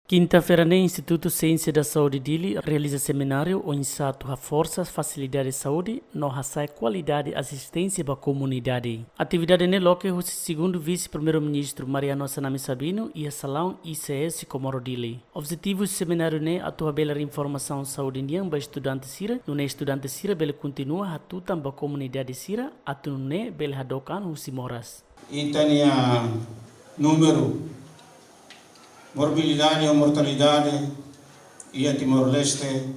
Quinta-feira, no Instituto Ciência da Saúde Dili realiza seminário onde a força facilidade de saúde, não a qualidade assistência para a comunidade. Atividade ne local o segundo vice-primeiro-ministro Mariano Sanami Sabino e a salão ICS Comoro Dili. Objetivo do seminário ne atua bela informação saúde indiana para estudantes sira, no ne estudante sira bela continua a tuta para a comunidade sira, atu ne bela hadokan os moras. Itania número morbilidade ou mortalidade e a Timor-Leste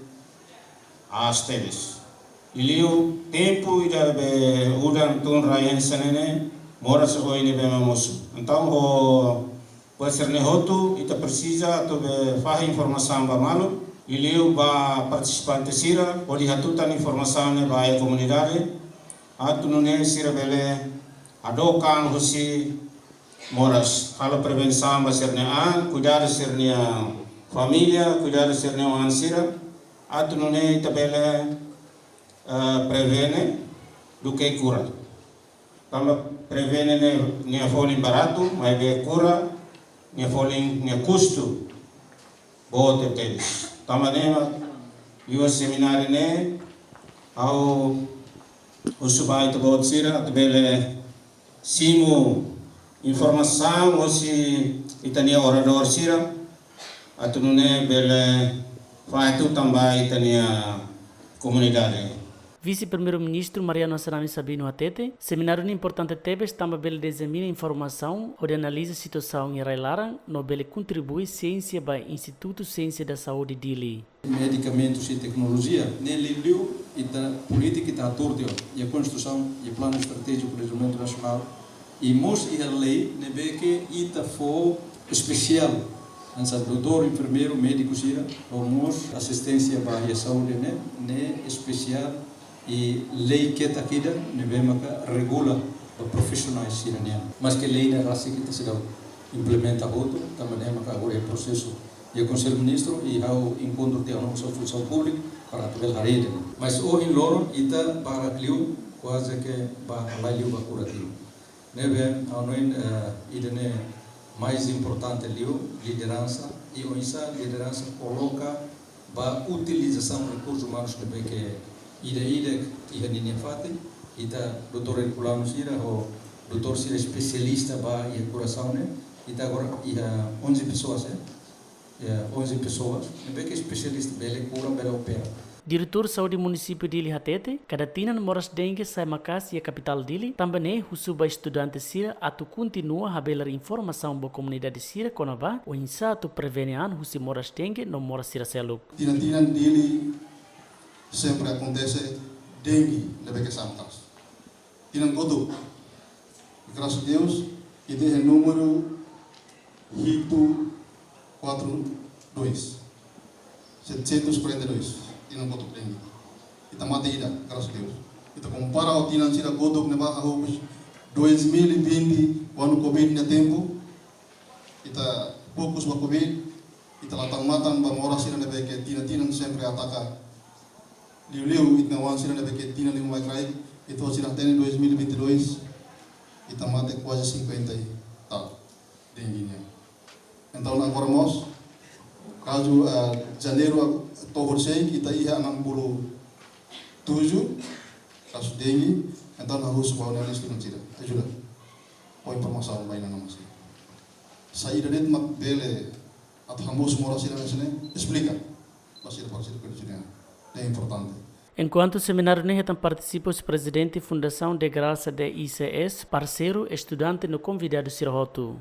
às teles. E o tempo ida be udan tun rayen senene mora se hoine be mamosu. Então o pode ser nehotu ita precisa to be faha informação ba malo e o ba participante sira pode hatutan informação ne ba a comunidade atune sira bele adokan hosi moras, kalau prevenção vai ser cuidar ser a família, cuidar ser o ansira, atu não é tabela prevene do que cura. Kalau prevene ne folin barato, mas be cura ne folin ne custo bote teles. Tamanema o seminário ne ao o subai to bot sira tabela simo informação ou se itania orador sira atunune bele faitu também itania comunidade. Vice-primeiro-ministro Mariano Sanami Sabino Atete, seminário importante tebes também bele examina informação ou analisa a situação em Railaran, no bele contribui ciência para Instituto Ciência da Saúde Dili. Medicamentos e tecnologia, nele liu e da política e da atordio, e a construção e plano estratégico do desenvolvimento nacional. E mos e a lei nebe que ita for especial, ansa doutor, enfermeiro, médico sira, ou mos assistência para a saúde ne especial e lei que tá aqui nebe maca regula o profissionais sira né. Mas que lei na raça que tá se implementa outro, também maca agora é processo e o Conselho Ministro e ao encontro de a nossa função pública para poder rede. Mas o em loro ita para liu quase que para lá liu para curativo. Neve a noin idene mais importante liderança e essa liderança coloca a utilização de recursos humanos que ide que a ninguém faz e da doutor Herculano Sira o doutor Sira especialista para a curação e da agora 11 pessoas 11 pessoas neve que especialista bele cura bele opera. Diretor Saúde Município Dili Hatete, cada tina moras dengue sai Macas e a capital Dili, também é o suba estudante sira atu continua a belar informação para a comunidade sira conava o insato prevenian o moras dengue no moras sira seluk. Tina Dili sempre acontece dengue lebe que santas. Tina godo. Graças a Deus, ide é número RIPO 42 742. Tinang kotok dengue. Kita mati ida, graças a Deus. Kita compara o tinang sira kotok na baka hopes 2020 quando Covid na tempo. Kita fokus ba Covid. Kita latang matang ba mora sira na beke tinang sempre ataka. Liu itna wan sira na beke tinang lima mai crai. Ito sira tene 2022. Kita mati quase 50 tal dengue niya. Então agora nós caso janeiro tohorsei kita ia 67 kasus dengue então harus bawa nalis dengan cira ajuda poin permasalahan baina nama sih saya dari mak bele atau hambus mora sira sini explica masih partir ke sini é importante. Enquanto o seminário nehetan participa o presidente da Fundação de Graça da ICS, parceiro estudante no convidado Sirhotu.